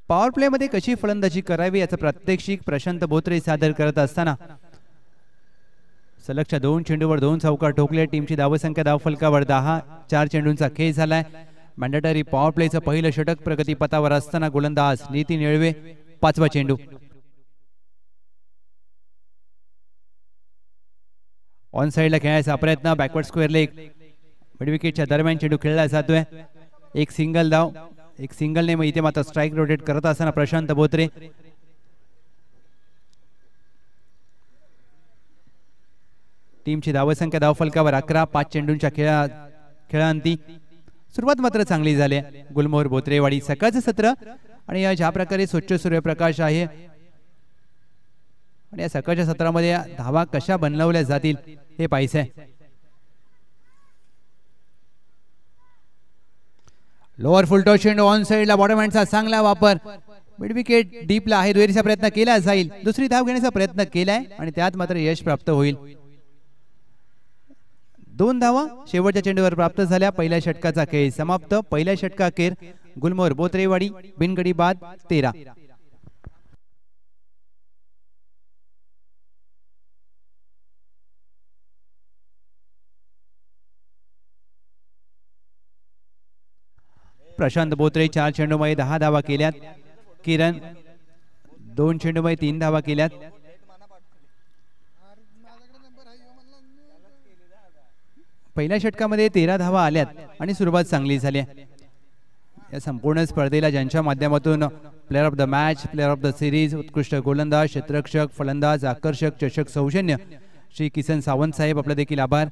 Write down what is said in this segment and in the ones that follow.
Power play मध्ये कशी फलंदाजी करावी याचं प्रात्यक्षिक प्रशांत बोत्रे सादर करत असताना सलगच्या 2 चेंडूवर 2 चौकार ठोकले. टीमची धावसंख्या धावफलकावर 10. 4 चेंडूंचा खेळ झालाय. मॅन्डेटरी पॉवर प्लेचं पहिलं षटक प्रगतीपथावर असताना गोलंदाज नितीन येळवे. 5वा चेंडू ऑन साइडला खेळायचा प्रयत्न. बॅकवर्ड स्क्वेअर लेग मिड विकेटच्या दरम्यान चेंडू खेळला जातोय. एक सिंगल धाव. एक सिंगलने मग इथे मात्र स्ट्राइक रोटेट करत असताना प्रशांत बोत्रे. टीमची धावसंख्या धावफलकावर 11. 5 चेंडूंच्या खेळांती सुरुवात मात्र चांगली झाली. गुलमोहर बोत्रेवाडी सकाळचं सत्र आणि या ज्या प्रकारे स्वच्छ सूर्यप्रकाश आहे आणि या सकाळच्या सत्रामध्ये धावा कशा बनवल्या जातील हे पाहायचंय. लोअर फुल टॉस चेंडू ऑन साइडला बॉटम हँडचा चांगला वापर. मिड विकेट डीपला आहे. दुहेरीचा प्रयत्न केला जाईल. दुसरी धाव घेण्याचा प्रयत्न केलाय आणि त्यात मात्र यश प्राप्त होईल. 2 धावा शेवटच्या चेंडूवर प्राप्त झाल्या. पहिल्या षटकाचा खेळ समाप्त. पहिल्या षटकाखेर गुलमोहर बोत्रेवाडी बिनगडी बाद 13. प्रशांत बोत्रे 4 चेंडूमध्ये 10 धावा केल्यात. किरण 2 चेंडूमध्ये 3 धावा केल्यात. पहिल्या षटकामध्ये 13 धावा आल्यात आणि सुरुवात चांगली झाली. या संपूर्ण स्पर्धेला ज्यांच्या माध्यमातून player of the match, player of the series, उत्कृष्ट गोलंदाज, क्षेत्ररक्षक, फलंदाज, आकर्षक, चषक सौजन्य श्री किसन सावंत साहेब आपले देखील आभार.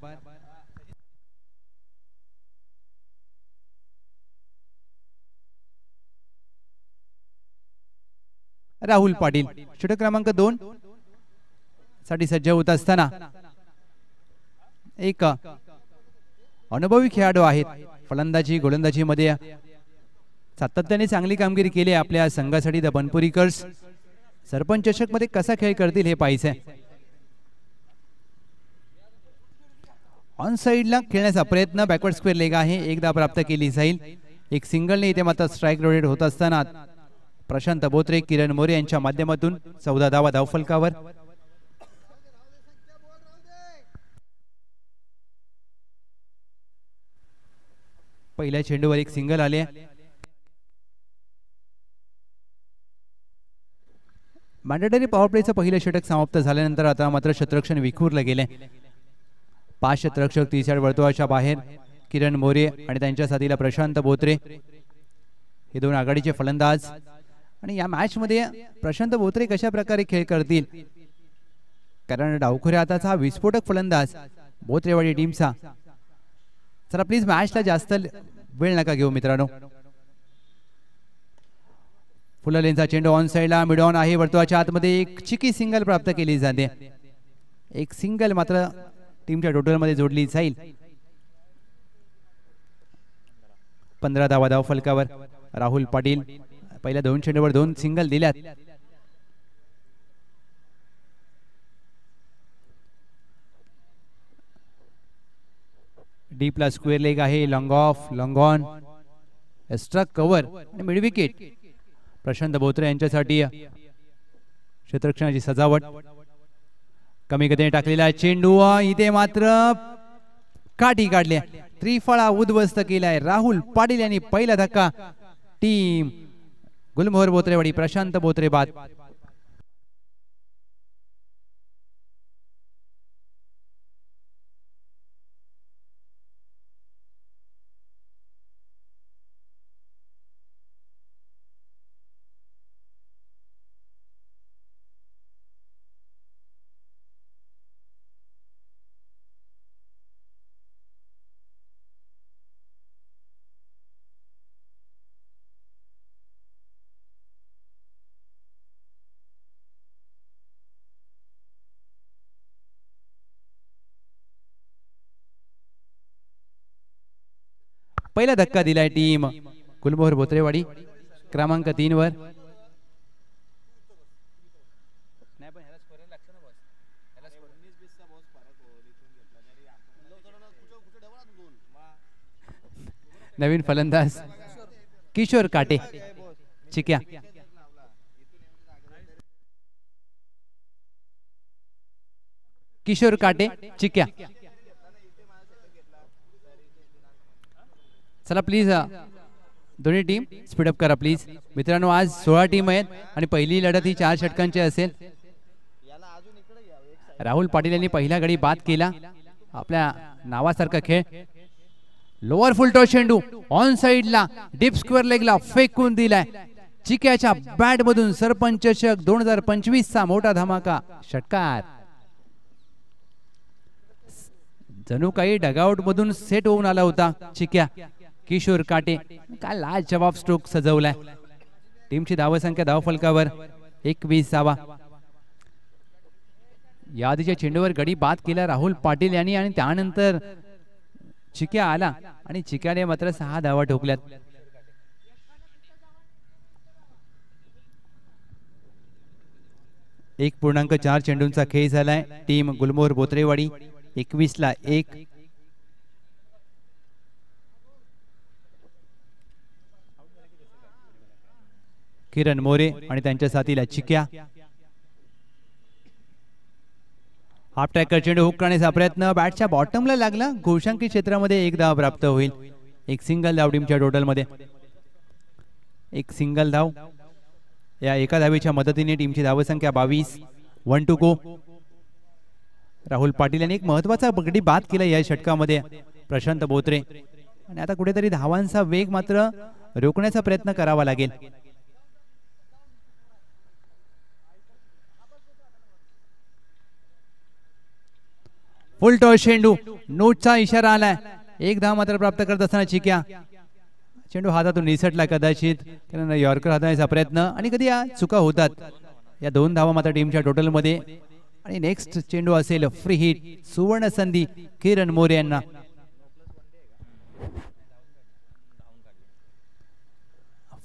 राहुल पाटील षटक क्रमांक 2 साठी सज्ज होत असताना एक अनुभवी खेळाडू आहेत. फलंदाजी गोलंदाजी मध्ये सातत्याने चांगली कामगिरी केली आपल्या संघासाठी द बनपुरीकर्स. सरपंच चषक मध्ये कसा खेळ करतील हे पाहायचंय. ऑन साइडला खेळण्याचा प्रयत्न. बॅकवर्ड स्क्वेअर लेग आहे. एकदा प्राप्त केली जाईल. एक सिंगलने इथे मात्र स्ट्राइक रोटेट होत असताना प्रशांत बोत्रे, किरण मोरे यांच्या माध्यमातून 14 धावा धावफलकावर. पहिल्या चेंडूवर एक सिंगल आले. मॅन्डेटरी पॉवर प्लेचं पहिलं षटक समाप्त झाल्यानंतर आता मात्र क्षेत्ररक्षण विखुरलं गेले. 5 क्षेत्ररक्षक 30 यार्ड वर्तुळाच्या बाहेर. किरण मोरे आणि त्यांच्या साथीला प्रशांत बोत्रे हे 2 आघाडीचे फलंदाज. आणि या मॅच मध्ये प्रशांत बोत्रे कशा प्रकारे खेळ करतील कारण डावखुऱ्या हाताचा हा विस्फोटक फलंदाज बोत्रेवाडी टीमचा. चला प्लीज मॅचला जास्त वेळ नका घेऊ मित्रांनो. फुल लेनचा चेंडू ऑन साइडला मिड ऑन आहे. वर्तुळाच्या आतमध्ये एक चिकी सिंगल प्राप्त केली जाते. एक सिंगल मात्र टीमच्या टोटल मध्ये जोडली जाईल. 15 धावा धावफलकावर. राहुल पाटील पहिल्या 2 चेंडूवर 2 सिंगल दिल्यात. डीपला स्क्वेअर लेग आहे. लॉंग ऑफ, लॉंग ऑन, स्ट्रक कव्हर आणि मिड विकेट. प्रशांत बोत्रे यांच्यासाठी क्षेत्ररक्षणाची सजावट. कमी गतीने टाकलेला चेंडू इथे मात्र काठी काढल्या. त्रिफळा उद्ध्वस्त केलाय राहुल पाटील यांनी. पहिला धक्का. टीम गुलमोहर बोत्रेवाडी प्रशांत बोत्रे बाद. पहिला धक्का दिलाय टीम गुलमोहर बोत्रेवाडी क्रमांक 3 वर. नवीन फलंदाज किशोर काटे चिक्या. किशोर काटे चिक्या. चला प्लीज दोन्ही टीम स्पीडअप करा प्लीज. मित्रांनो आज 16 टीम आहेत आणि पहिली लढत ही 4 षटकांची असेल. राहुल पाटील यांनी पहिला गडी बाद केला. आपल्या नावासारखा खेळ. लोअर फुल टॉस चेंडू ऑन साइडला डीप स्क्वेअर लेगला फेकून दिलाय. चिक्याच्या बॅट मधून सरपंच चषक 2025 चा मोठा धमाका षटकार. जणू काही डगआउट मधून सेट होऊन आला होता चिक्या. किशोर काटे काय लाजवाब स्ट्रोक सजवलाय. टीमची धावसंख्या धावफलकावर 21 धावा. या आधीच्या चेंडूवर गडी बाद केला राहुल पाटील यांनी आणि त्यानंतर चिक्या आला आणि चिक्याने मात्र 6 धावा ठोकल्यात. एक 1.4 चेंडूंचा खेळ झालाय. टीम गुलमोहर बोत्रेवाडी 21 ला 1. किरण मोरे आणि त्यांच्या साथीला चिक्या. हाफ ट्रॅकर चेंडू हुक करण्याचा प्रयत्न बॅटच्या बॉटमला लागला. घोषांकित क्षेत्रामध्ये 1 धाव प्राप्त होईल. एक सिंगल धाव टीमच्या टोटल मध्ये. एक सिंगल धाव. या एका धावेच्या मदतीने टीमची धावसंख्या 22. 1 टू गो. राहुल पाटील यांनी एक महत्वाचा गडी बाद केला या षटकामध्ये प्रशांत बोत्रे. आणि आता कुठेतरी धावांचा वेग मात्र रोखण्याचा प्रयत्न करावा लागेल. फुल टॉस चेंडू नोटचा इशारा आलाय. 1 धाव मात्र प्राप्त करत असताना चिक्या. चेंडू हातातून निसटला कदाचित कारण यॉर्कर हाताळण्याचा प्रयत्न आणि कधी या चुका होतात. या 2 धावा मात्र टीमच्या टोटल मध्ये. आणि नेक्स्ट चेंडू असेल फ्री हिट. सुवर्ण संधी किरण मोरे यांना.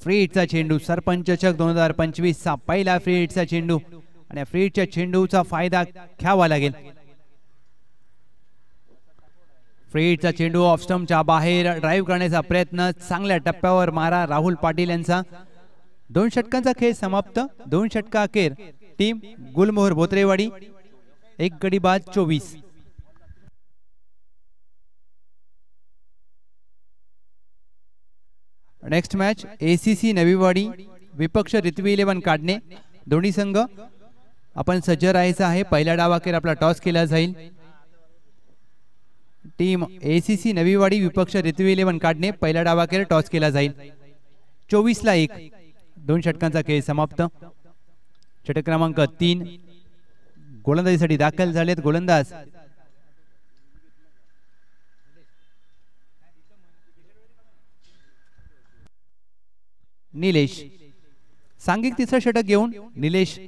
फ्री हिटचा चेंडू सरपंच चषक 2025 चा पहिला फ्री हिटचा चेंडू आणि फ्री हिटच्या चेंडूचा फायदा घ्यावा लागेल. फ्री हिटचा चेंडू ऑफ स्टंपच्या बाहेर ड्राइव्ह करण्याचा प्रयत्न. चांगल्या टप्प्यावर मारा राहुल पाटील यांचा. 2 षटकांचा खेळ समाप्त. 2 षटका अखेर टीम गुलमोहर बोत्रेवाडी 1 गडी बाद 24. नेक्स्ट मॅच ACC नवीवाडी विपक्ष रित्वी 11 काढणे. दोन्ही संघ आपण सज्ज राहायचं आहे. पहिला डाव अखेर आपला टॉस केला जाईल. टीम ACC नवीवाडी विपक्ष रित्वी 11 काढणे. पहिला डाव अखेर टॉस केला जाईल. 24 ला 1. 2 षटकांचा खेळ समाप्त. षटक क्रमांक 3 गोलंदाजीसाठी दाखल झालेत. गोलंदाज निलेश. सांघिक तिसरं षटक घेऊन निलेश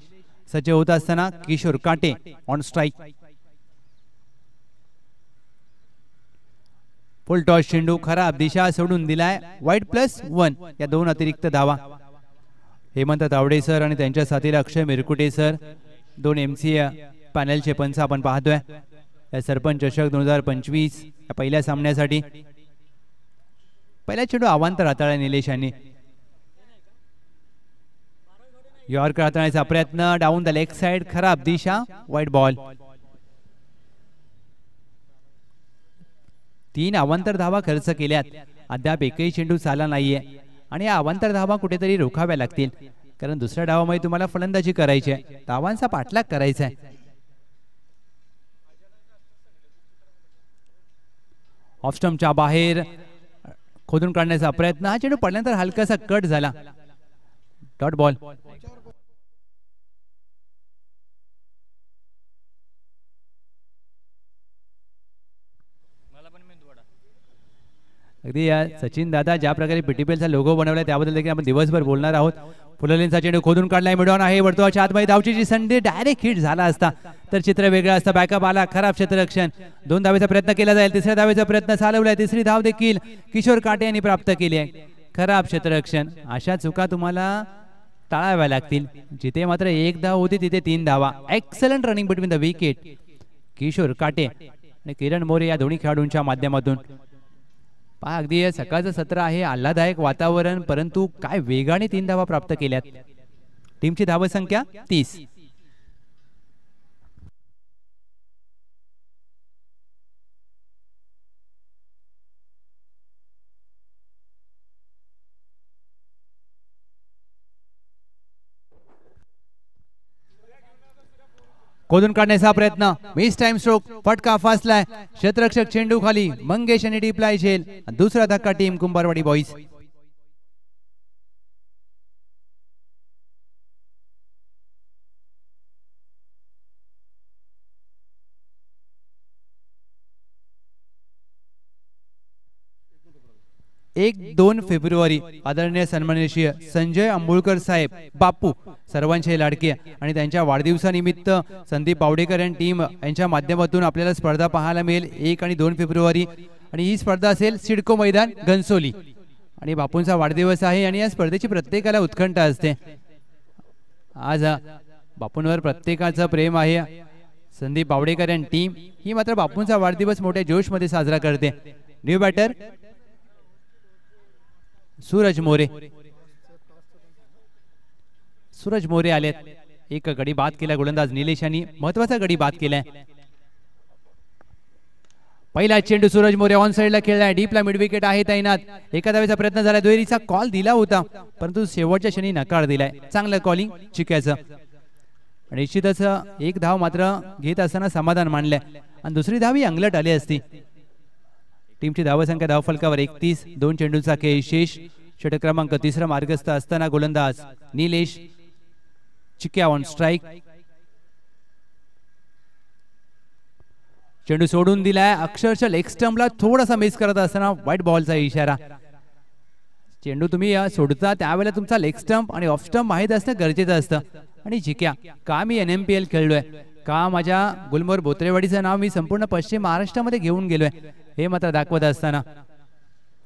सज्ज होत असताना किशोर काटे ऑन स्ट्राइक. फुल टॉस चेंडू खराब दिशा सोडून दिलाय. वाईट +1. या 2 अतिरिक्त धावा. हेमंत तावडे सर आणि त्यांच्या साथीला अक्षय मिरकुटे सर 2 MC पॅनलचे पंच आपण पाहतोय या सरपंच चषक 2025 या पहिल्या सामन्यासाठी. पहिला चेंडू अवांतर हाताळला निलेश यांनी. यॉर्कर हाताळण्याचा प्रयत्न डाऊन द लेग साइड. खराब दिशा. वाईट बॉल. 3 अवांतर धावा खर्च केल्यात. अद्याप एकही चेंडू चालला नाहीये आणि या अवांतर धावा कुठेतरी रोखाव्या लागतील कारण दुसऱ्या डावामध्ये तुम्हाला फलंदाजी करायची आहे. धावांचा पाठलाग करायचा आहे. ऑफ स्टंपच्या बाहेर खोदून काढण्याचा प्रयत्न. हा चेंडू पडल्यानंतर हलकासा कट झाला. Dot ball. अगदी या सचिन दादा ज्या प्रकारे PTPLचा लोगो बनवलाय त्याबद्दल देखील आपण दिवसभर बोलणार आहोत. फुललेंचा चेंडू खोदून काढलाय. मिडॉन आहे वर्तुळाच्या आतमध्ये. धावची संधी डायरेक्ट हिट झाला असता तर चित्र वेगळं असतं. बॅकअप आला. खराब क्षेत्ररक्षण. 2 धावेचा प्रयत्न केला जाईल. तिसऱ्या धावेचा प्रयत्न चालवलाय. तिसरी धाव देखील किशोर काटे यांनी प्राप्त केली आहे. खराब क्षेत्ररक्षण. अशा चुका तुम्हाला टाळाव्या लागतील. जिथे मात्र 1 धाव होती तिथे 3 धावा. Excellent running between the wicket. Kishore Kate आणि किरण मोरे या दोन्ही खेळाडूंच्या माध्यमातून. पहा अगदी सकाळचं सत्र आहे. आल्हादायक वातावरण परंतु काय वेगाने 3 धावा प्राप्त केल्यात. टीमची धावसंख्या 30. खोदून काढण्याचा प्रयत्न, मिस टाइम स्ट्रोक, फटका फासलाय, क्षेत्ररक्षक चेंडू खाली, मंगेश आणि डीपला झेल, दुसरा धक्का टीम कुंभारवाडी बॉईज. एक 2 फेब्रुवारी आदरणीय सन्माननीय संजय अंबुळकर साहेब बापू सर्वांचे लाडके आणि त्यांच्या वाढदिवसानिमित्त संदीप पावडेकर आणि टीम यांच्या माध्यमातून आपल्याला स्पर्धा पाहायला मिळेल 1 आणि 2 फेब्रुवारी. आणि ही स्पर्धा असेल सिडको मैदान घनसोली. आणि बापूंचा वाढदिवस आहे आणि या स्पर्धेची प्रत्येकाला उत्कंठा असते. आज बापूंवर प्रत्येकाचं प्रेम आहे. संदीप पावडेकर आणि टीम ही मात्र बापूंचा वाढदिवस मोठ्या जोश मध्ये साजरा करते. New batter Suraj More. सूरज मोरे आलेत. एक गडी बाद केला गोलंदाज निलेश यांनी, महत्वाचा गडी बाद केलाय. पहिला चेंडू सूरज मोरे ऑन साइडला खेळलाय, डीपला मिड विकेट आहे तैनात. एका धावेचा प्रयत्न झाला, दुहेरीचा कॉल दिला होता परंतु शेवटच्या क्षणी नकार दिलाय. चांगलं कॉलिंग चिक्याचं. निश्चितच एक धाव मात्र घेत असताना समाधान मानलंय आणि दुसरी धाव ही अंगलट आली असती. टीमची धावसंख्या धावफलकावर 31, 2 चेंडूंचा खेळ शेष. षटक क्रमांक 3 मार्गस्थ असताना गोलंदाज निलेश चिक्या ऑन स्ट्राइक. चेंडू सोडून दिलाय, अक्षरशः लेग स्टंपला थोडासा मिस करत असताना व्हाईट बॉलचा इशारा. चेंडू तुम्ही सोडता त्यावेळेला तुमचा लेग स्टंप आणि ऑफ स्टंप माहीत असणं गरजेचं असतं. आणि चिक्या का मी NMPL खेळलोय, का माझ्या गुलमोहर बोत्रेवाडीचं नाव मी संपूर्ण पश्चिम महाराष्ट्रामध्ये घेऊन गेलोय हे मात्र दाखवत असताना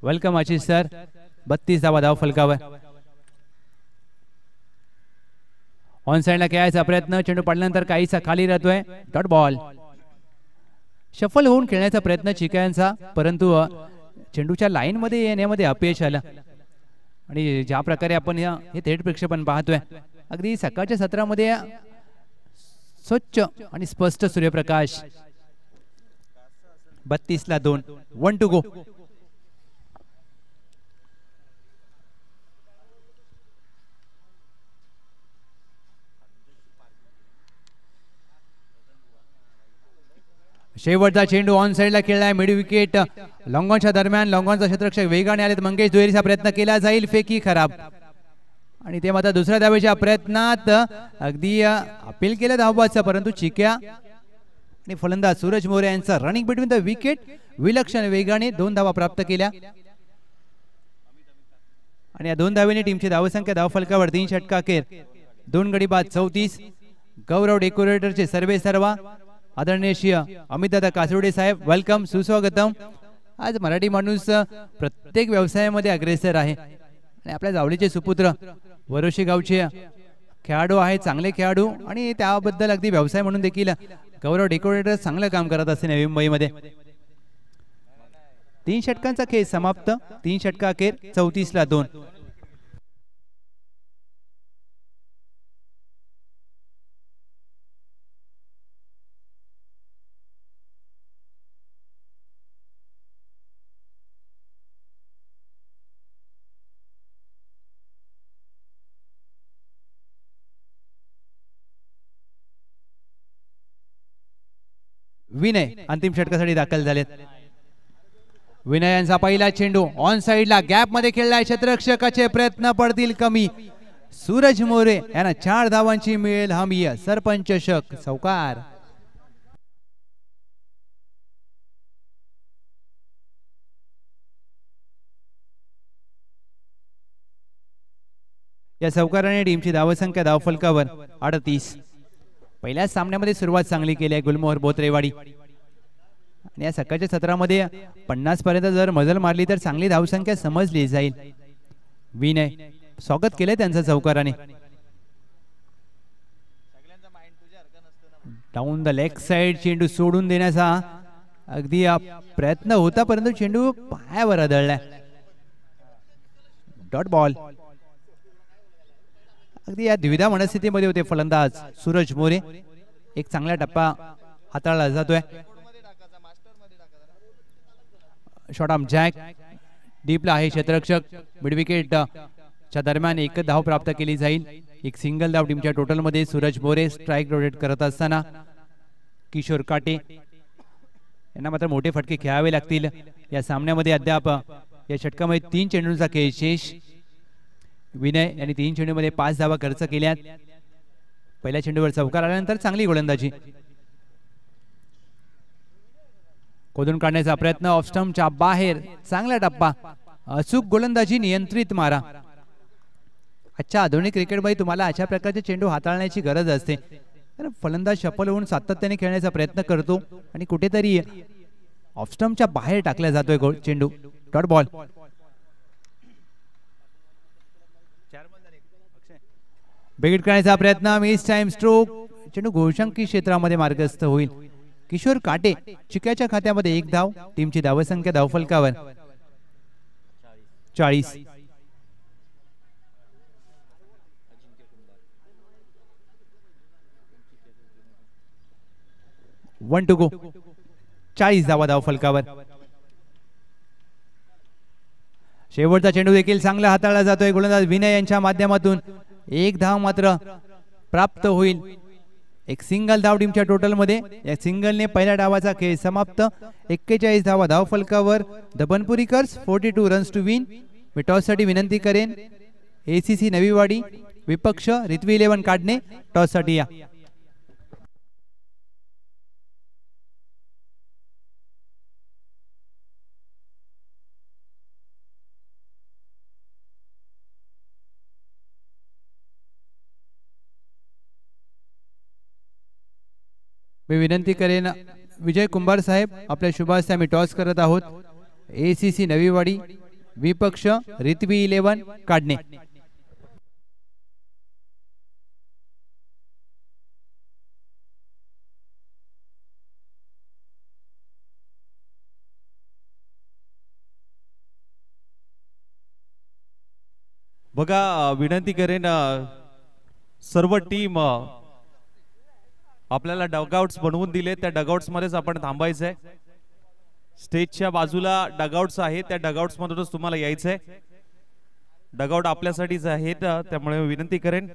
वेलकम आशिष सर. 32 धावा धाव फलकावर. ऑन साइडला खेळायचा प्रयत्न, चेंडू पडल्यानंतर काहीसा खाली राहतोय. Dot ball. शफल होऊन खेळण्याचा प्रयत्न चिक्यांचा परंतु चेंडूच्या लाईन मध्ये येण्यामध्ये अपयश आलं. आणि ज्या प्रकारे आपण हे थेट प्रक्षेपण पाहतोय अगदी सकाळच्या सत्रामध्ये स्वच्छ आणि स्पष्ट सूर्यप्रकाश. 32 ला 2, 1 टू गो. शेवटचा चेंडू ऑन साइडला खेळलाय, मिड विकेट. लॉंगॉनच्या दरम्यान लॉंगॉनचा क्षेत्ररक्षक वेगाने आलेत. मंगेश दुहेरीचा प्रयत्न केला जाईल, फेकी खराब. आणि ते मात्र दुसऱ्या धावेच्या प्रयत्नात अगदी अपील केलं धावबाचं परंतु चिक्या आणि फलंदाज सूरज मोरे यांचा रनिंग बिटवीन द विकेट विलक्षण वेगाने 2 धावा प्राप्त केल्या. आणि या 2 धावेने टीमची धावसंख्या धावफलकावर 3 षटका अखेर 2 गडी बाद 34. गौरव डेकोरेटरचे सर्वे सर्वा आदरणीय श्री अमितदादा कासुडे साहेब वेलकम, सुस्वागतम. आज मराठी माणूस प्रत्येक व्यवसायामध्ये अग्रेसर आहे आणि आपल्या जावळीचे सुपुत्र वरोशी गावचे खेळाडू आहे, चांगले खेळाडू. आणि त्याबद्दल अगदी व्यवसाय म्हणून देखील गौरव डेकोरेटर चांगलं काम करत असते नवी मुंबईमध्ये. 3 षटकांचा खेळ समाप्त. 3 षटका अखेर 34 ला 2. विनय अंतिम षटकासाठी दाखल झालेत. विनय यांचा पहिला चेंडू ऑन साइडला गॅप मध्ये खेळलाय, क्षेत्ररक्षकाचे प्रयत्न पडतील कमी. सूरज मोरे यांना 4 धावांची मिळेल हमी. सरपंच चषक सौकार. या सौकाराने टीमची धावसंख्या धावफलकावर 38. पहिल्या सामन्यामध्ये सुरुवात चांगली केली आहे गुलमोहर बोत्रेवाडी आणि या सकाळच्या सत्रामध्ये 50 पर्यंत जर मजल मारली तर चांगली धावसंख्या समजली जाईल. विनय स्वागत केले त्यांचं चौकाराने. डाऊन द लेग साइड चेंडू सोडून देण्याचा अगदी प्रयत्न होता परंतु चेंडू पायावर आदळला. Dot ball. अगदी या द्विधा मनस्थितीमध्ये होते फलंदाज सूरज मोरे. एक चांगला टप्पा हाताळला जातोय. शॉट आर्म जॅक डीपला आहे क्षेत्ररक्षक. मिड विकेट च्या दरम्यान 1 धाव प्राप्त केली जाईल. एक सिंगल धाव टीमच्या टोटल मध्ये. सूरज मोरे स्ट्राइक रोटेट करत असताना किशोर काटे यांना मात्र मोठे फटके खेळावे लागतील या सामन्यामध्ये. अद्याप या षटकामध्ये 3 चेंडूंचा खेळ शेष. विनय यांनी 3 चेंडूमध्ये 5 धावा खर्च केल्यात. पहिल्या चेंडूवर चौकार आल्यानंतर चांगली गोलंदाजी. खोदून काढण्याचा प्रयत्न ऑफ स्टंपच्या बाहेर. चांगला टप्पा. अचूक गोलंदाजी, नियंत्रित मारा. आजच्या आधुनिक क्रिकेटमध्ये तुम्हाला अशा प्रकारचे चेंडू हाताळण्याची गरज असते. फलंदाज शफल होऊन सातत्याने खेळण्याचा प्रयत्न करतो आणि कुठेतरी ऑफ स्टंपच्या बाहेर टाकला जातोय चेंडू. Dot ball. बेगीट करण्याचा प्रयत्न. Miss time stroke. चेंडू गोलशंकी क्षेत्रामध्ये मार्गस्थ होईल. किशोर काटे चिक्याच्या खात्यामध्ये 1 धाव. टीमची धावसंख्या धावफलकावर 40. 1 to go. 40 धावा धावफलकावर. शेवटचा चेंडू देखील चांगला हाताळला जातोय. गोलंदाज विनय यांच्या माध्यमातून 1 धाव मात्र प्राप्त होईल. एक सिंगल धाव टीमच्या टोटल मध्ये. या सिंगलने पहिल्या डावाचा खेळ समाप्त. 41 धावा धावफलकावर. Dabanpurikars 42 runs to win. मी टॉस साठी विनंती करेन एसीसी नवीवाडी विपक्ष रित्वी 11 काढणे. टॉस साठी या. मी विनंती करेन विजय कुंभार साहेब, आपल्या शुभास्ते आम्ही टॉस करत आहोत. एसीसी नवीवाडी विपक्ष रित्वी 11 काढणे. बघा, विनंती करेन सर्व टीम आपल्याला डगआउट्स बनवून दिले. त्या डगआउट्स मध्येच आपण थांबायचंय. स्टेजच्या बाजूला डगआउट्स आहेत, त्या डगआउट्स मधूनच तुम्हाला यायचंय. डगआउट आपल्यासाठीच आहेत, त्यामुळे विनंती करेन.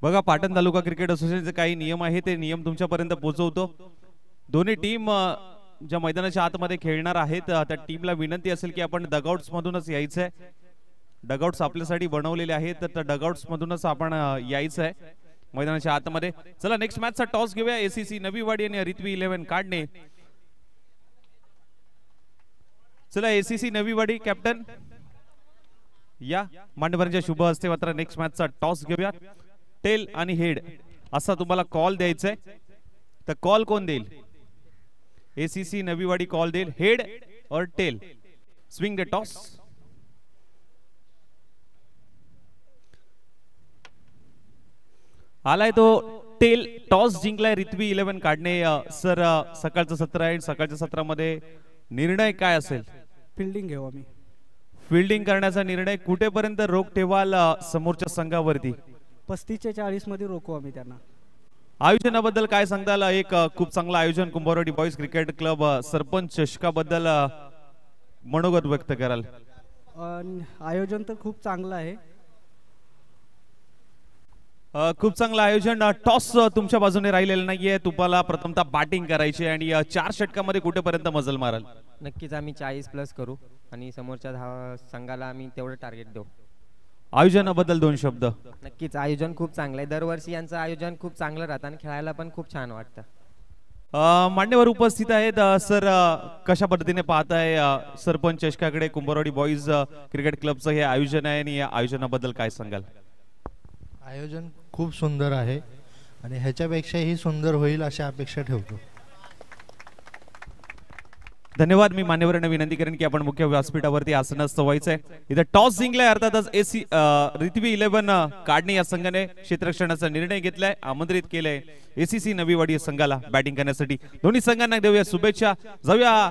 बघा, पाटण तालुका क्रिकेट असोसिएशनचे काही नियम आहेत, ते नियम तुमच्यापर्यंत पोहोचवतो. दोन्ही टीम ज्या मैदानाच्या आतमध्ये खेळणार आहेत त्या टीमला विनंती असेल की आपण डगआउट्स मधूनच यायचंय. डगआउट्स आपल्यासाठी बनवलेले आहेत, तर त्या डगआउट्स मधूनच आपण यायचंय मैदानाच्या आतमध्ये. चला, नेक्स्ट मॅचचा टॉस घेऊया. एसीसी नवीवाडी आणि रित्वी 11 काढणे. चला, एसीसी नवीवाडी कॅप्टन या मान्यवरांच्या शुभ हस्ते मात्र नेक्स्ट मॅचचा टॉस घेऊया. टेल आणि हेड असा तुम्हाला कॉल द्यायचा आहे. तर कॉल कोण देईल? एसीसी नवीवाडी कॉल देईल. हेड और टेल? Swing the toss. आलाय तो टेल. टॉस जिंकलाय रित्वी 11 काढणे. सर, सकाळचं सत्र आहे, सकाळच्या सत्रामध्ये निर्णय काय असेल? फिल्डिंग घेऊ आम्ही. फिल्डिंग करण्याचा निर्णय. कुठेपर्यंत रोख ठेवाल समोरच्या संघावरती? 35 ते 40 मध्ये रोखू आम्ही त्यांना. आयोजनाबद्दल काय सांगताल? एक खूप चांगलं आयोजन Kumbharwadi boys cricket club sarpanch चषकाबद्दल मनोगत व्यक्त कराल? आयोजन तर खूप चांगलं आहे. खूप चांगलं आयोजन. टॉस तुमच्या बाजूने राहिलेलं नाहीये. तुम्हाला प्रथमतः बॅटिंग करायची आणि 4 षटकामध्ये कुठेपर्यंत मजल माराल? नक्कीच आम्ही 40+ करू आणि समोरच्या संघाला आम्ही तेवढं टार्गेट देऊ. आयोजनाबद्दल 2 शब्द. नक्कीच आयोजन खूप चांगलं आहे. दरवर्षी यांचं आयोजन खूप चांगलं राहतं आणि खेळायला पण खूप छान वाटतं. मान्यवर उपस्थित आहेत. सर, कशा पद्धतीने पाहताय सरपंच चषकाकडे कुंभारवाडी बॉयज क्रिकेट क्लबचं हे आयोजन आहे आणि या आयोजनाबद्दल काय सांगाल? आयोजन खूप सुंदर आहे आणि ह्याच्यापेक्षाही सुंदर होईल अशी अपेक्षा ठेवतो. धन्यवाद. मी मान्यवरांना विनंती करेन की आपण मुख्य व्यासपीठावरती आसनस्थ व्हायचंय. इथे टॉस जिंकलाय, अर्थातच रित्वी 11 काढणे या संघाने क्षेत्ररक्षणाचा निर्णय घेतलाय. आमंत्रित केलंय एसीसी नवीवाडी संघाला बॅटिंग करण्यासाठी. दोन्ही संघांना देऊया शुभेच्छा. जाऊया,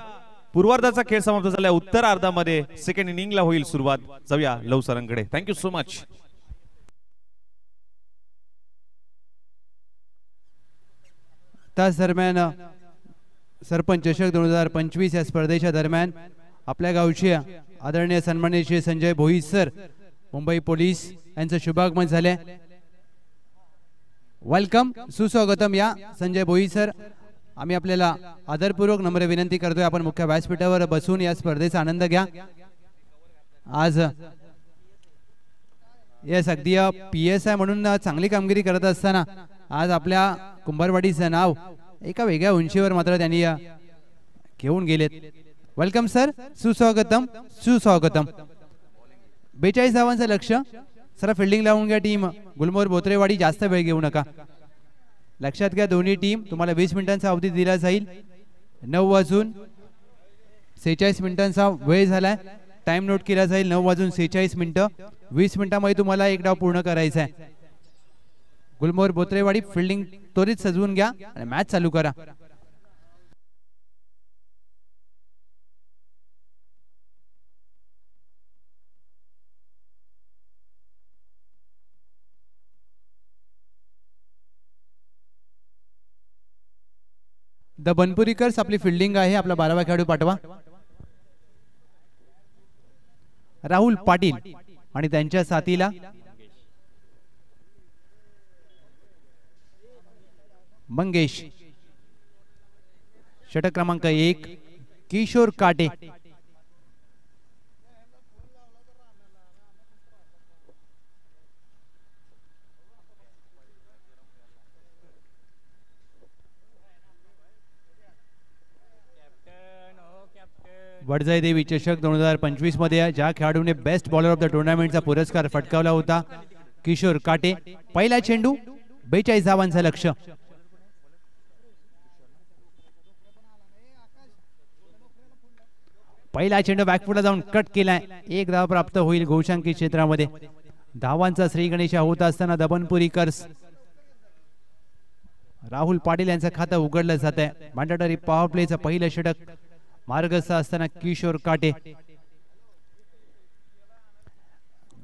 पूर्वार्धाचा खेळ समाप्त झालाय. उत्तरार्धामध्ये सेकंड इनिंगला होईल सुरुवात. जाऊया लव सरांकडे. Thank you so much. त्याच दरम्यान सरपंच चषक 2025 या स्पर्धेच्या दरम्यान आपल्या गावचे आदरणीय सन्माननीय श्री संजय भोईसर मुंबई पोलीस यांचं शुभागमन झाले. वेलकम, सुस्वागतम या संजय भोईसर. आम्ही आपल्याला आदरपूर्वक नम्र विनंती करतोय, आपण मुख्य व्यासपीठावर बसून या स्पर्धेचा आनंद घ्या. आज येस, अगदी PSI म्हणून चांगली कामगिरी करत असताना आज आपल्या कुंभारवाडीचं नाव एका वेगळ्या उंचीवर मात्र त्यांनी घेऊन गेलेत. वेलकम सर, सुस्वागतम सुस्वागतम. 42 धावांचं लक्ष. सर फिल्डिंग लावून घ्या टीम गुलमोहर बोत्रेवाडी, जास्त वेळ घेऊ नका. लक्षात घ्या दोन्ही टीम, तुम्हाला 20 मिनिटांचा अवधी दिला जाईल. 9:46 मिनिटांचा वेळ झालाय. टाइम नोट केला जाईल 9:46 मिनिटं. 20 मिनिटांमध्ये तुम्हाला एक डाव पूर्ण करायचा आहे. गुलमोहर बोत्रेवाडी फिल्डिंग त्वरित सजवून घ्या आणि मॅच चालू करा. द बनपुरीकर्स आपली फिल्डिंग आहे. आपला 12वा खेळाडू पाठवा. राहुल पाटील आणि त्यांच्या साथीला मंगेश. षटक क्रमांक 1 किशोर काटे. वडजाई देवी चषक 2025 मध्ये ज्या खेळाडूने बेस्ट बॉलर ऑफ द टुर्नामेंटचा पुरस्कार फटकावला होता किशोर काटे. पहिला चेंडू 42 धावांचं लक्ष. पहिला चेंडू बॅकफुटला जाऊन कट केलाय. एक धाव प्राप्त होईल गोशांकी क्षेत्रामध्ये. धावांचा श्री गणेश होत असताना दबनपुरीकर्स राहुल पाटील यांचं खातं उघडलं जात आहे. मॅन्डेटरी पॉवर प्लेचं पहिलं षटक मार्गस्थ असताना किशोर काटे.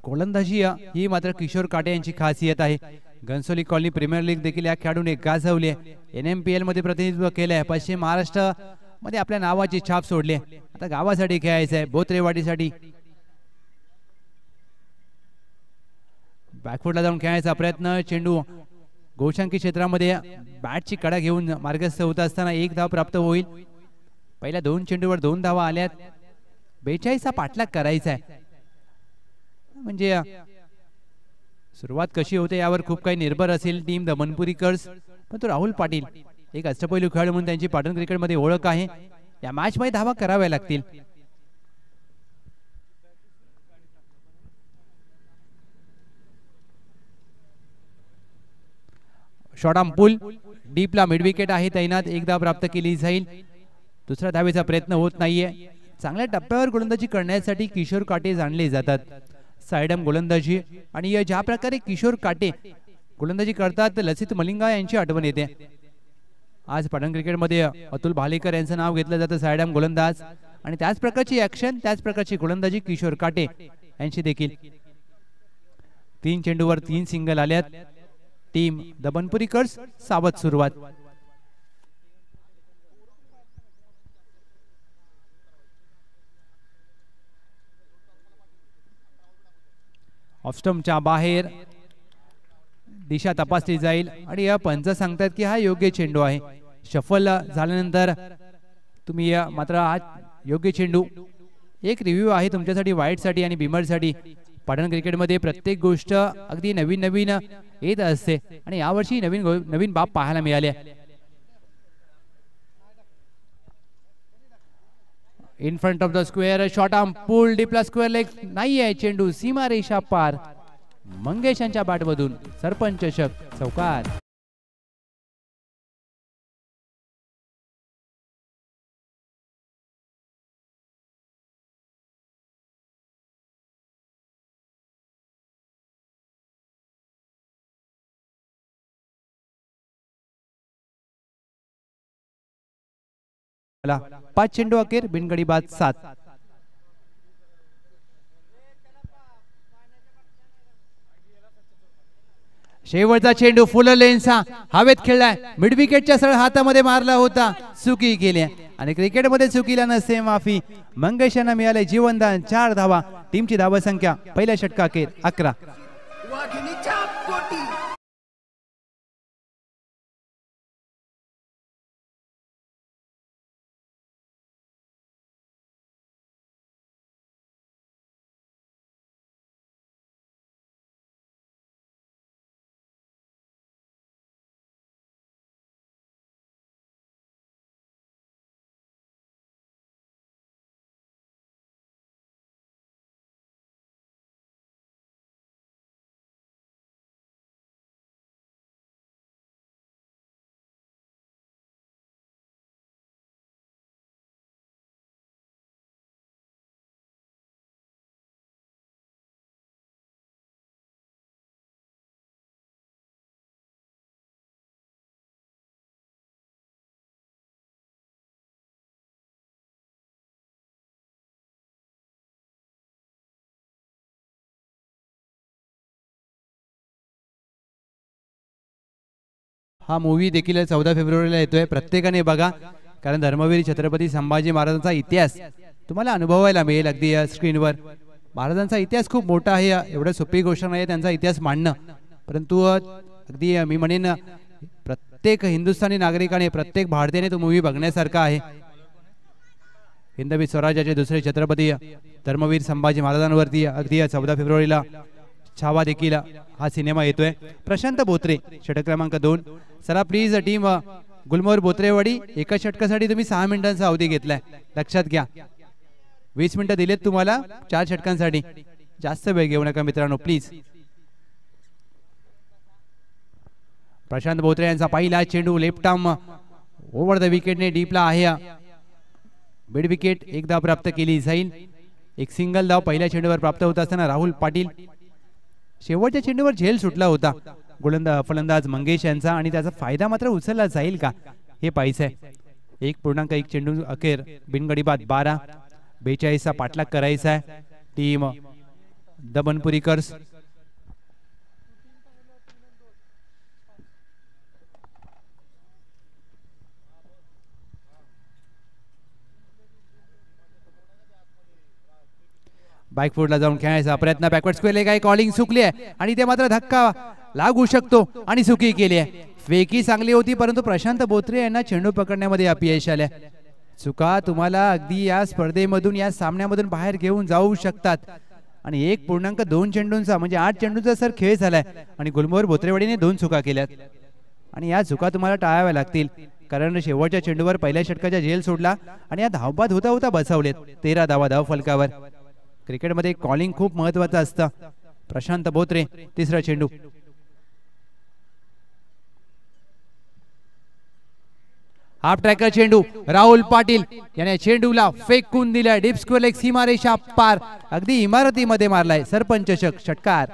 गोलंदाजी ही मात्र किशोर काटे यांची खासियत आहे. घनसोली कॉलनी प्रीमियर लीग देखील या खेळाडूने गाजवली. NMPL मध्ये प्रतिनिधित्व केलंय. पश्चिम महाराष्ट्र मध्ये आपल्या नावाची छाप सोडली. आता गावासाठी खेळायचं आहे, बोत्रेवाडीसाठी. बॅकफुटला जाऊन खेळायचा प्रयत्न. चेंडू गोशांकी क्षेत्रामध्ये बॅटची कडा घेऊन मार्गस्थ होत असताना एक धाव प्राप्त होईल. पहिल्या 2 चेंडूवर 2 धावा आल्यात. 42 चा पाठलाग करायचा आहे. म्हणजे सुरुवात कशी होते यावर खूप काही निर्भर असेल टीम द मनपुरीकर्स. पण तो राहुल पाटील एक अष्टपैलू खेळाडू म्हणून त्यांची पाटण क्रिकेटमध्ये ओळख आहे. या मॅच मध्ये धावा कराव्या लागतील. Short arm pull डीपला mid wicket आहे तैनात. एक धाव प्राप्त केली जाईल. दुसऱ्या धावेचा प्रयत्न होत नाहीये. चांगल्या टप्प्यावर गोलंदाजी करण्यासाठी किशोर काटे जाणले जातात. साइडम गोलंदाजी आणि ज्या प्रकारे किशोर काटे गोलंदाजी करतात लसित मलिंगा यांची आठवण येते. आज पाटण क्रिकेटमध्ये अतुल भालेकर यांचं नाव घेतलं जातं साइडम गोलंदाज. आणि त्याच प्रकारची ऍक्शन, त्याच प्रकारची गोलंदाजी किशोर काटे यांची देखील. 3 चेंडूवर 3 सिंगल आल्यात. टीम द बनपुरीकर्स सावध सुरुवात. ऑफस्टम्पच्या बाहेर दिशा तपासली जाईल आणि या पंच सांगतात की हा योग्य चेंडू आहे. शफल झाल्यानंतर तुम्ही मात्र हा योग्य चेंडू. एक रिव्ह्यू आहे तुमच्यासाठी वाईटसाठी आणि बिमरसाठी. पाटण क्रिकेटमध्ये प्रत्येक गोष्ट अगदी नवीन नवीन येत असते आणि यावर्षी नवीन बाब पाहायला मिळाले. In front of the square short arm pull डीपला स्क्वेअर लेग नाही आहे. चेंडू सीमा रेषा पार. मंगेश यांच्या बॅटमधून सरपंच चषक चौकार. मला 5 चेंडू अखेर बिनगडी बाद 7. शेवटचा चेंडू फुल लेन्सचा हवेत खेळलाय, मिड विकेटच्या सरळ हातामध्ये मारला होता, चुकी केली आणि क्रिकेटमध्ये चुकीला नसते माफी. मंगेश यांना मिळाले जीवनदान 4 धावा. टीमची धावा संख्या पहिल्या षटकाखेर 11. हा मूवी देखील 14 फेब्रुवारीला येतोय, प्रत्येकाने बघा, कारण धर्मवीर छत्रपती संभाजी महाराजांचा इतिहास तुम्हाला अनुभवायला मिळेल अगदी या स्क्रीनवर. महाराजांचा इतिहास खूप मोठा आहे, एवढं सोपी गोष्ट नाही त्यांचा इतिहास मांडणं, परंतु अगदी मी म्हणेन प्रत्येक हिंदुस्थानी नागरिकाने, प्रत्येक भारतीयाने तो मूवी बघण्यासारखा आहे. हिंदवी स्वराज्याचे दुसरे छत्रपती धर्मवीर संभाजी महाराजांवरती अगदी 14 फेब्रुवारीला छावा देखील हा सिनेमा येतोय. प्रशांत बोत्रे षटक क्रमांक 2. चला प्लीज टीम गुलमोहर बोत्रेवाडी, एका षटकासाठी तुम्ही 6 मिनिटांचा अवधी घेतलाय, लक्षात घ्या. 20 मिनिटं दिलेत तुम्हाला 4 षटकांसाठी, जास्त वेळ घेऊ नका मित्रांनो प्लीज. प्रशांत बोत्रे यांचा पहिला चेंडू लेफ्ट आर्म ओव्हर द विकेटने डीपला आहे. मिड विकेट एकदा प्राप्त केली जाईल. एक सिंगल धाव पहिल्या चेंडूवर प्राप्त होत असताना राहुल पाटील शेवटच्या चेंडूवर झेल सुटला होता फलंदाज मंगेश यांचा, आणि त्याचा फायदा मात्र उचलला जाईल का हे पाहायचंय. 1.1 चेंडू अखेर बिनगडी बाद 12. 42चा पाठलाग करायचा आहे टीम दमनपुरीकर्स. बॅकफुटला जाऊन खेळायचा प्रयत्न, बॅकवर्ड स्क्वेअर काही कॉलिंग चुकली आहे आणि ते मात्र धक्का लागू शकतो आणि चुकी केली आहे. फेकी चांगली होती, परंतु प्रशांत बोत्रे यांना चेंडू पकडण्यामध्ये अपयश आले. चुका तुम्हाला अगदी या स्पर्धेमधून, या सामन्यामधून बाहेर घेऊन जाऊ शकतात. आणि 1.2 चेंडूंचा म्हणजे 8 चेंडूंचा सर खेळ झालाय आणि गुलमोहर बोत्रेवाडीने 2 चुका केल्यात आणि या चुका तुम्हाला टाळाव्या लागतील, कारण शेवटच्या चेंडूवर पहिल्या षटकाचा झेल सोडला आणि या धावबाद होता होता बसवलेत. 13 धावा धाव फलकावर. क्रिकेटमध्ये कॉलिंग खूप महत्वाचं असतं. प्रशांत बोत्रे तिसरा चेंडू. हाफ ट्रॅकर चेंडू राहुल पाटील याने चेंडूला फेकून दिला. डीप स्क्वेअर लेग सीमारेषा पार, अगदी इमारतीमध्ये मारलाय. सरपंच षटकार.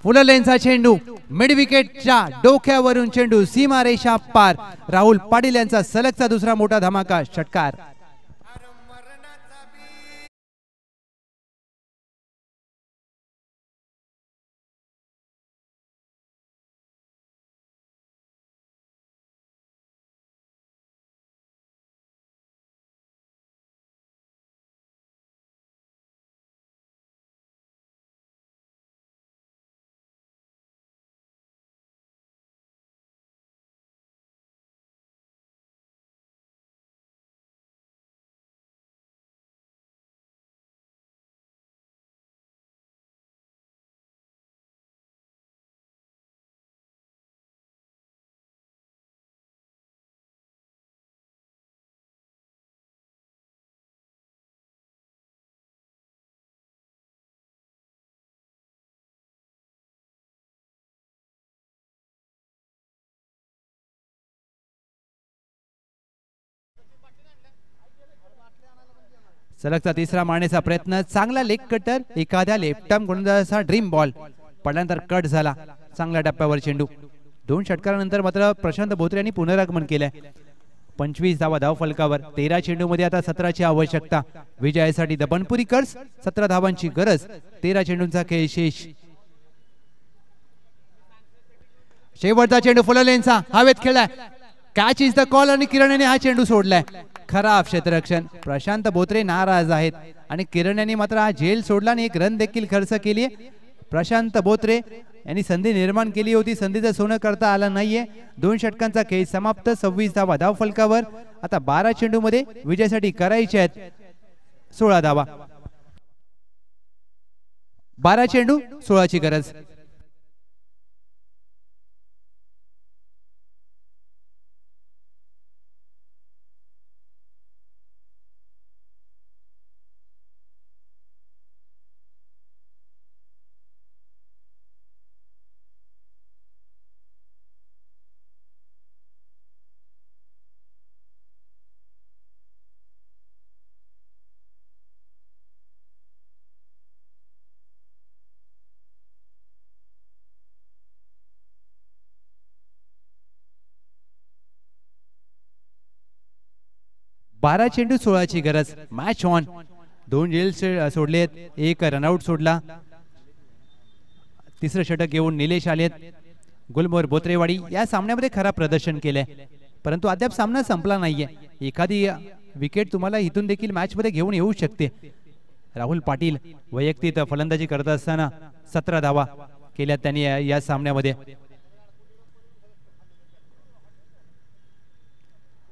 फुल लेनचा चेंडू मिड विकेटच्या डोक्यावरून चेंडू सीमारेषा पार. राहुल पाटील यांचा सलगचा दुसरा मोठा धमाका षटकार. सलगचा तिसरा मारण्याचा प्रयत्न, चांगला लेग कटर, एखाद्या लेफ्टम गोलंदाजाचा ड्रीम बॉल पडल्यानंतर कट झाला. चांगल्या टप्प्यावर चेंडू. 2 षटकारानंतर मात्र प्रशांत बोत्रे यांनी पुनरागमन केलंय. 25 धावा धाव फलकावर. 13 चेंडूमध्ये आता 17ची आवश्यकता विजयासाठी. द बनपुरीकर्स 17 धावांची गरज. 13 चेंडूंचा खेळ शेष. शेवटचा चेंडू फुललेंचा हवेत खेळलाय. कॅच इज द कॉल आणि किरण यांनी हा चेंडू सोडलाय. खराब क्षेत्ररक्षण. प्रशांत बोत्रे नाराज आहेत आणि किरण यांनी मात्र हा झेल सोडला आणि एक रन देखील खर्च केली. प्रशांत बोत्रे यांनी संधी निर्माण केली होती, संधीचं सोनं करता आलं नाहीये. 2 षटकांचा खेळ समाप्त. 26 धावा धाव फलकावर. आता 12 चेंडू मध्ये विजयासाठी करायचे आहेत 16 धावा. 12 चेंडू 16ची गरज. बारा चेंडू 16ची गरज. Match on. 2 झेल सोडलेत, 1 रनआउट सोडला. तिसरं षटक घेऊन निलेश आलेत. गुलमोहर बोत्रेवाडी या सामन्यामध्ये खराब प्रदर्शन केलंय, परंतु अद्याप सामना संपला नाहीये. एखादी विकेट तुम्हाला इथून देखील मॅच मध्ये घेऊन येऊ शकते. राहुल पाटील वैयक्तिक फलंदाजी करत असताना 17 धावा केल्या त्यांनी या सामन्यामध्ये.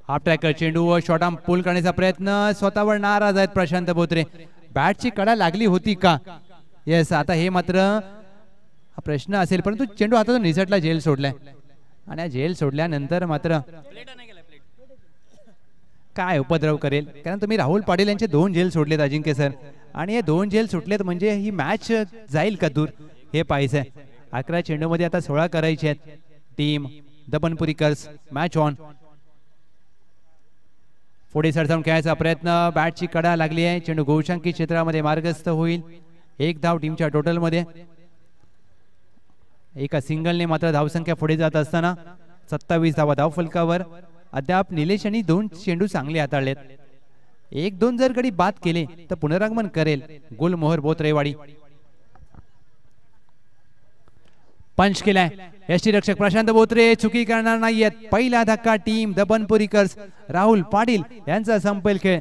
हाफ ट्रॅकर चेंडू व शॉर्ट आर्म पुल करण्याचा प्रयत्न. स्वतःवर नाराज आहेत प्रशांत बोत्रे. बॅटची कडा लागली होती का? येस, आता हे मात्र हा प्रश्न असेल, परंतु चेंडू हातातून निसटला. झेल सोडलाय आणि हा झेल सोडल्यानंतर मात्र काय उपद्रव करेल, कारण तुम्ही राहुल पाटील यांचे 2 झेल सोडलेत अजिंक्य सर, आणि हे 2 झेल सुटलेत म्हणजे ही मॅच जाईल का दूर हे पाहायचंय. 11 चेंडू मध्ये आता 16 करायचे आहेत. Team the Banpurikars match on. पुढे सरसावून खेळायचा प्रयत्न. बॅटची कडा लागली आहे. चेंडू गोशांकी क्षेत्रामध्ये मार्गस्थ होईल. 1 धाव टीमच्या टोटल मध्ये. एका सिंगलने मात्र धावसंख्या पुढे जात असताना 27 धावा धाव फलकावर. अद्याप निलेश यांनी 2 चेंडू चांगले हाताळलेत. 1-2 जर गडी बाद केले तर पुनरागमन करेल गुलमोहर बोत्रेवाडी. पंच केलाय. यष्टीरक्षक प्रशांत बोत्रे चुकी करणार नाहीयेत. पहिला धक्का टीम द बनपुरीकर्स राहुल पाटील यांचा संपेल खेळ.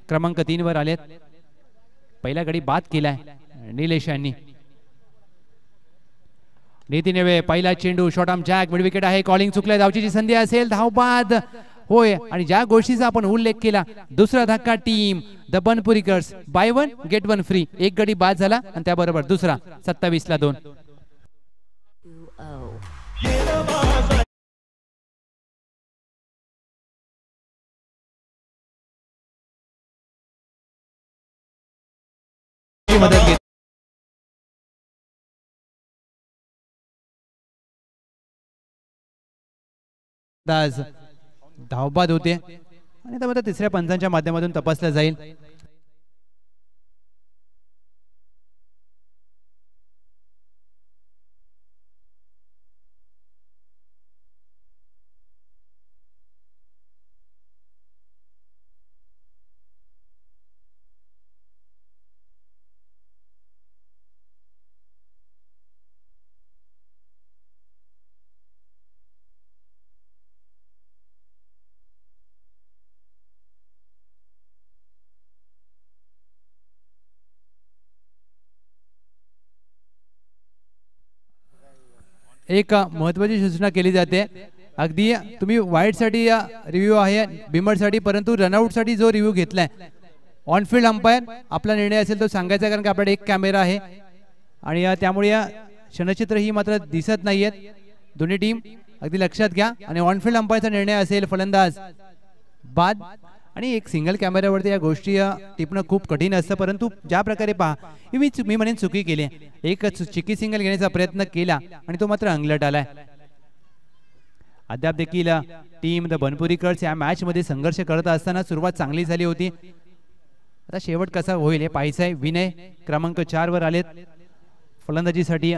क्रमांक 3 वर आलेत. पहिला गडी बाद केलाय निलेश यांनी. नितीन वे पहिला चेंडू short arm jack mid wicket आहे. कॉलिंग चुकलंय. धावची संधी असेल. धाव बाद होय, आणि ज्या गोष्टीचा आपण उल्लेख केला, दुसरा धक्का team the Banpurikars buy 1 get 1 free. 1 गडी बाद झाला आणि त्याबरोबर दुसरा. 27-2. मदत घेत धावबाद होते आणि त्यामध्ये तिसऱ्या पंचांच्या माध्यमातून तपासलं जाईल. एक महत्त्वाची सूचना केली जाते. अगदी तुम्ही वाईडसाठी रिव्ह्यू आहे बिमरसाठी, परंतु रनआउटसाठी जो रिव्ह्यू घेतलाय ऑनफिल्ड अंपायर आपला निर्णय असेल तो सांगायचा, कारण की आपल्याकडे एक कॅमेरा आहे आणि त्यामुळे या क्षणचित्र ही मात्र दिसत नाहीयेत दोन्ही टीम, अगदी लक्षात घ्या. आणि ऑनफिल्ड अंपायरचा निर्णय असेल फलंदाज बाद. आणि एक सिंगल कॅमेऱ्यावरती या गोष्टी टिपणं खूप कठीण असतं, परंतु ज्या प्रकारे पहा मी म्हणेन चुकी केली. एक चिकी सिंगल घेण्याचा प्रयत्न केला आणि तो मात्र अंगलट आलाय. अद्याप देखील टीम द बनपुरीकर्स या मॅच मध्ये संघर्ष करत असताना सुरुवात चांगली झाली होती. आता शेवट कसा होईल हे पाहायचं आहे. विनय क्रमांक 4 वर आलेत फलंदाजीसाठी.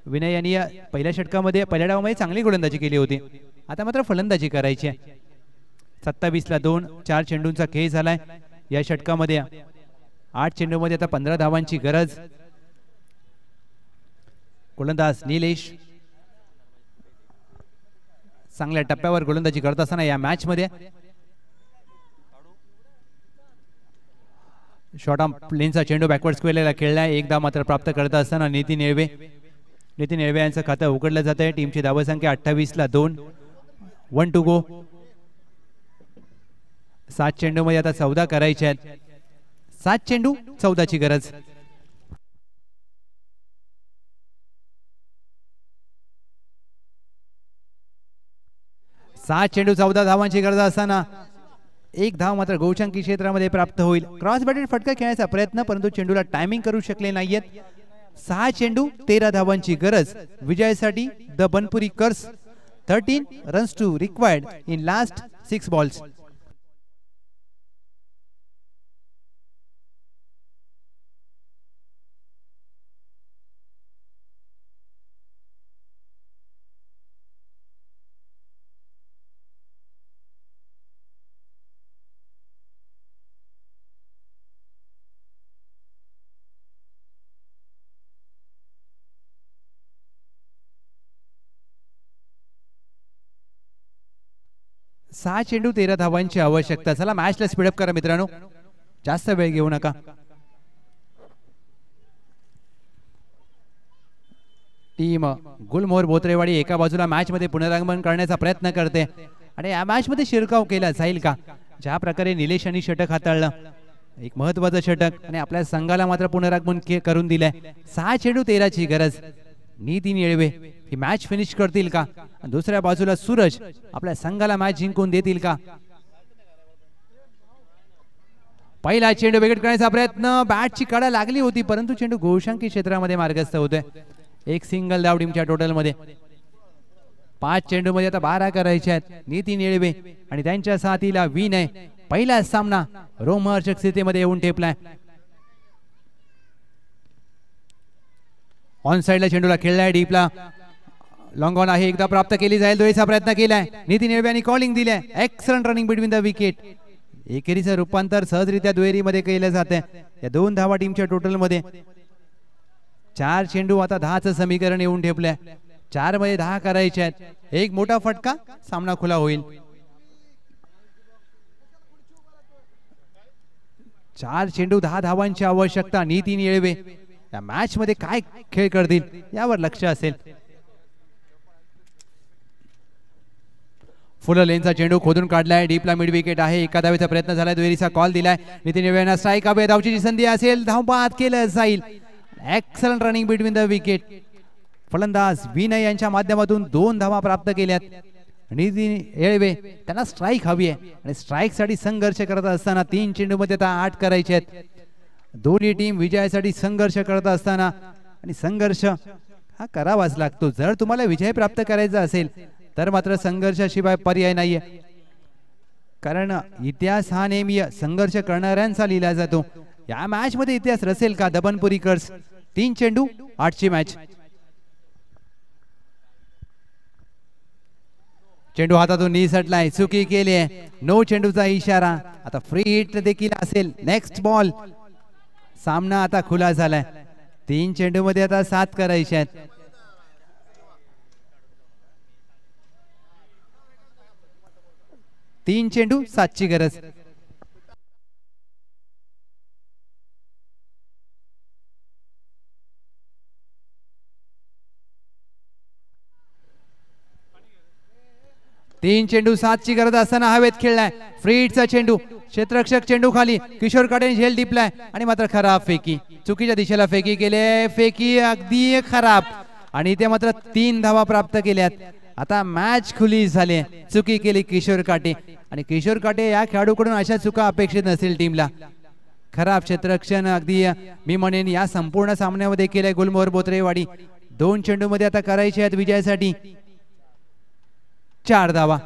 विनय यांनी पहिल्या षटकामध्ये पहिल्या डावामध्ये चांगली गोलंदाजी केली होती, आता मात्र फलंदाजी करायची आहे. 27 ला 2, 4 चेंडूंचा खेळ झालाय या षटकामध्ये. 8 चेंडूमध्ये आता 15 धावांची गरज. गोलंदाज निलेश चांगल्या टप्प्यावर गोलंदाजी करत असताना या मॅच मध्ये शॉर्ट आर्म प्लेनचा चेंडू बॅकवर्ड स्क्वेअरला खेळलाय. एक धाव मात्र प्राप्त करत असताना नितीन येळवे यांचं खातं उघडलं जात आहे. टीमची धावसंख्या 28 ला 2, 1 टू गो. 7 चेंडू मध्ये आता 14 करायचे आहेत. 7 चेंडू 14ची गरज. सात चेंडू 14 धावांची गरज असताना एक धाव मात्र गोचंकी क्षेत्रामध्ये प्राप्त होईल. क्रॉस बॅटेड फटका खेळण्याचा प्रयत्न, परंतु चेंडूला टायमिंग करू शकले नाहीयेत. 6 चेंडू 13 धावांची गरज विजयासाठी the Banpurikars. 13 runs to required in last 6 balls. सहा चेंडू 13 धावांची आवश्यकता. चला मॅचला स्पीडअप करा मित्रांनो, जास्त वेळ घेऊ नका. टीम गुलमोहर बोत्रेवाडी एका बाजूला मॅच मध्ये पुनरागमन करण्याचा प्रयत्न करते आणि या मॅच मध्ये शिरकाव केला जाईल का? ज्या प्रकारे निलेश यांनी षटक हाताळलं, एक महत्वाचं षटक, आणि आपल्या संघाला मात्र पुनरागमन करून दिलंय. 6 चेंडू 13ची गरज. नितीन येळवे ही मॅच फिनिश करतील का? दुसऱ्या बाजूला सूरज आपल्या संघाला मॅच जिंकून देतील का? पहिला चेंडू विकेट करण्याचा प्रयत्न, बॅटची कडा लागली होती परंतु चेंडू गोशांकी क्षेत्रामध्ये मार्गस्थ होतोय. एक सिंगल धाव टीमच्या टोटल मध्ये. 5 चेंडू मध्ये आता 12 करायचे आहेत. नितीन येळवे आणि त्यांच्या साथीला विनय पहिला सामना रोमहर्षक स्थितीमध्ये येऊन ठेपलाय. ऑन साइडला चेंडूला खेळलाय, डीपला लॉंग ऑन आहे, एकदा प्राप्त केली जाईल, दोळीचा प्रयत्न केलाय. नितीन येळवे यांनी कॉलिंग दिलाय. Excellent running between the wicket. एकेरीचं रूपांतर सहजरित्या दुहेरीमध्ये केलं जाते. या 2 धावा टीमच्या टोटल मध्ये. 4 चेंडू आता 10चं समीकरण येऊन ठेपलंय. 4 मध्ये 10 करायचे आहेत. एक मोठा फटका, सामना खुला होईल. 4 चेंडू 10 धावांची आवश्यकता. नितीन येळवे या मॅच मध्ये काय खेळ करतील यावर लक्ष असेल. फुल लेनचा चेंडू खोदून काढलाय, डीपला मिड विकेट आहे. एका धावेचा प्रयत्न झालाय, दुहेरीचा कॉल दिलाय. नितीन येळवे यांना स्ट्राईक हवे, धावची संधी असेल, धाव बाद केलं जाईल. Excellent running between the wicket. फलंदाज विनय यांच्या माध्यमातून 2 धावा प्राप्त केल्यात. नितीन येळवे त्यांना स्ट्राईक हवी आहे आणि स्ट्राईक साठी संघर्ष करत असताना 3 चेंडू मध्ये आता 8 करायचे आहेत. दोन्ही टीम विजयासाठी संघर्ष करत असताना, आणि संघर्ष हा करावाच लागतो. जर तुम्हाला विजय प्राप्त करायचा असेल तर मात्र संघर्षाशिवाय पर्याय नाहीये, कारण इतिहास हा नेहमी संघर्ष करणाऱ्यांचा लिहिला जातो. या मॅच मध्ये इतिहास रचेल का द बनपुरीकर्स? 3 चेंडू 8ची मॅच. चेंडू हातातून निसटलाय, चुकी केली आहे, नो चेंडूचा इशारा. आता फ्री हिट देखील असेल. Next ball. सामना आता खुला झालाय. 3 चेंडू मध्ये आता 7 करायचे आहेत. तीन चेंडू 7ची गरज. 3 चेंडू 7 ची गरज असताना हवेत खेळलाय. फ्रीडचा चेंडू, क्षेत्ररक्षक चेंडू खाली, किशोर काटेने झेल टिपलाय आणि मात्र खराब फेकी, चुकीच्या दिशेला फेकी केले, फेकी अगदी खराब आणि इथे मात्र 3 धावा प्राप्त केल्यात. आता मॅच खुली झाली. चुकी केली किशोर काटे आणि किशोर काटे या खेळाडूकडून अशा चुका अपेक्षित नसेल टीमला. खराब क्षेत्ररक्षण अगदी मी म्हणेन या संपूर्ण सामन्यामध्ये केलंय गुलमोहर बोत्रेवाडी. 2 चेंडू मध्ये आता करायचे आहेत विजयासाठी 4 धावा.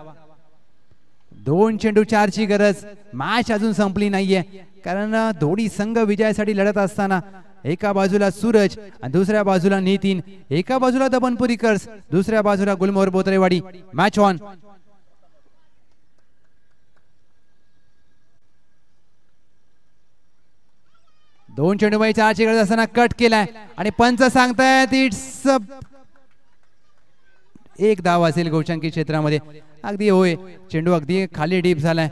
2 चेंडू 4 ची गरज. मॅच अजून संपली नाहीये कारण दोन्ही संघ विजयासाठी लढत असताना एका बाजूला सूरज आणि दुसऱ्या बाजूला नितीन, एका बाजूला दबनपुरीकर्स, दुसऱ्या बाजूला गुलमोहर बोत्रेवाडी. Match on. दोन चेंडू मध्ये 4 ची गरज असताना कट केलाय आणि पंच सांगतायत इट्स 1 धाव असेल गोशांकी क्षेत्रामध्ये. अगदी होय, चेंडू अगदी खाली डीप झालाय.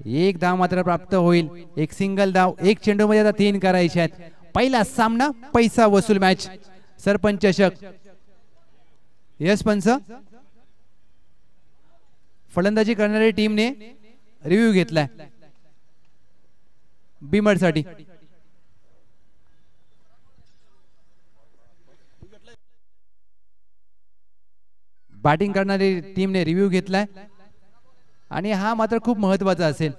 1 धाव मात्र प्राप्त होईल. एक सिंगल धाव 1 चेंडू मध्ये आता 3 करायचे आहेत. पहिला सामना पैसा वसूल मॅच. सरपंच चषक. यस पंच. फलंदाजी करणारी टीमने रिव्ह्यू घेतलाय बिमर साठी. बॅटिंग करणारी टीमने रिव्ह्यू घेतलाय आणि हा मात्र खूप महत्वाचा असेल.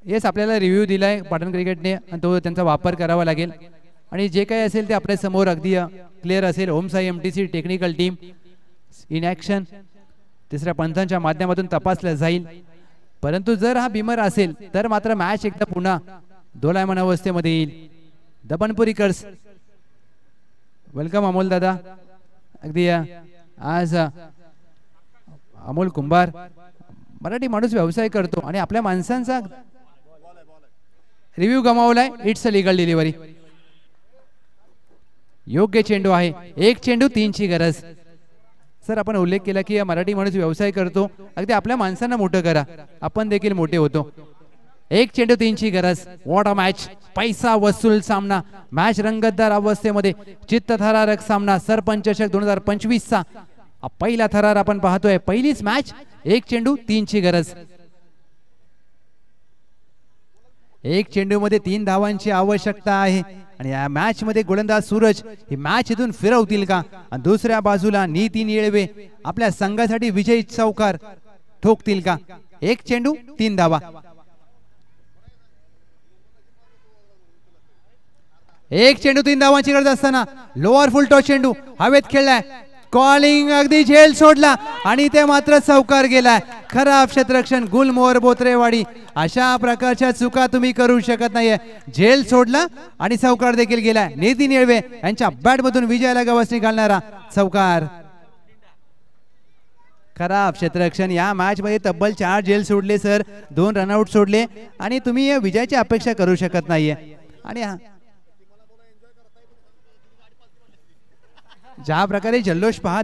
येस, आपल्याला रिव्ह्यू दिलाय पाटण क्रिकेटने आणि तो त्यांचा वापर करावा लागेल आणि जे काही असेल ते आपल्या समोर अगदी क्लिअर असेल. Om Sai MTC technical team in action तिसऱ्या पंचांच्या माध्यमातून तपासलं जाईल. परंतु जर हा बिमर असेल तर मात्र मॅच एकदा पुन्हा दोलायमान अवस्थेमध्ये येईल. दबनपुरीकर्स. वेलकम अमोल दादा. अगदी आज अमोल कुंभार मराठी माणूस व्यवसाय करतो आणि आपल्या माणसांचा रिव्ह्यू गमावलाय. It's a legal delivery. योग्य चेंडू आहे. 1 चेंडू 3 ची गरज. सर, आपण उल्लेख केला की मराठी माणूस व्यवसाय करतो, अगदी आपल्या माणसांना मोठं करा, आपण देखील मोठे होतो. 1 चेंडू 3 ची गरज. What a match. पैसा वसूल सामना. मॅच रंगतदार अवस्थेमध्ये चित्तथरारक सामना. सरपंच चषक 2025 चा पहिला थरार आपण पाहतोय. पहिलीच मॅच. 1 चेंडू 3 ची गरज. 1 चेंडू मध्ये 3 धावांची आवश्यकता आहे आणि या मॅच मध्ये गोलंदाज सूरज ही मॅच इथून फिरवतील का आणि दुसऱ्या बाजूला नितीन येळवे आपल्या संघासाठी विजयी चौकार ठोकतील का. 1 चेंडू 3 धावा. 1 चेंडू 3 धावांची गरज असताना लोअर फुल टॉस चेंडू हवेत खेळलाय. कॉलिंग अगदी झेल सोडला आणि ते मात्र चौकार गेलाय. खराब क्षेत्ररक्षण गुलमोहर बोत्रेवाडी. अशा प्रकारच्या चुका तुम्ही करू शकत नाहीये. झेल सोडला आणि चौकार देखील गेलाय. नितीन येळवे यांच्या बॅट मधून विजयाला गवसणी घालणारा चौकार. खराब क्षेत्ररक्षण. या मॅच मध्ये तब्बल 4 झेल सोडले सर, 2 रनआउट सोडले आणि तुम्ही या विजयाची अपेक्षा करू शकत नाहीये. आणि ज्या प्रकारे जल्लोष पहा